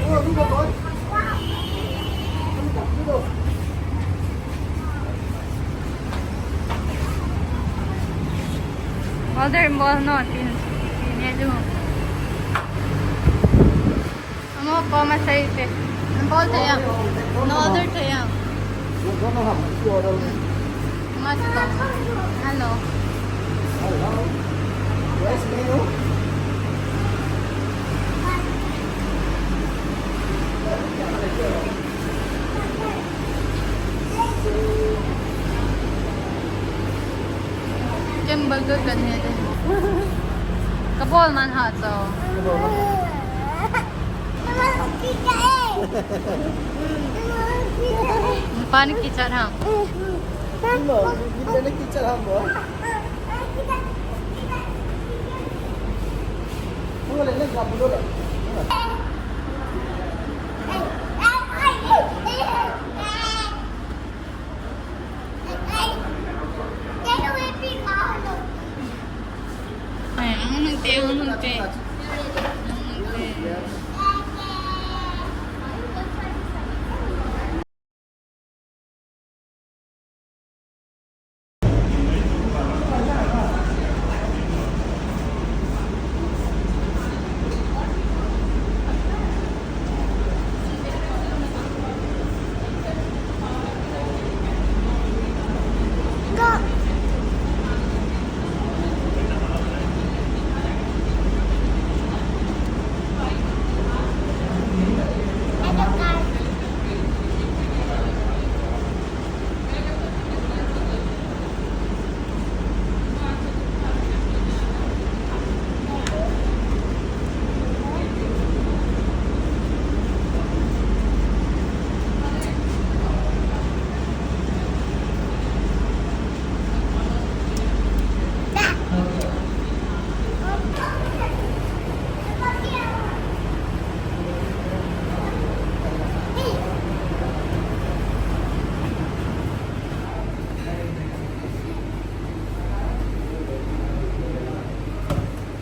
Order mo no, tinelo. Ano po masayte? Ano po tayo? No order tayo. Mas po. Hello. Hello. Where's menu? Burger ganyan din. Kapol man ha, so. Panik kichar ha. Ano? Hindi na nagkitsarahan mo? Wala na, gabulo lang. Ay, ang nagte, ang nagte.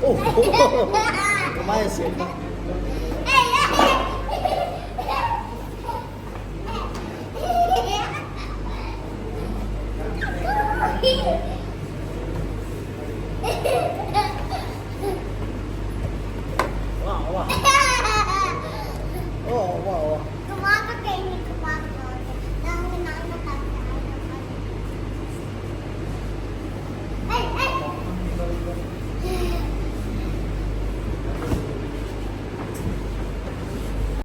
Oh! Kumayas yun.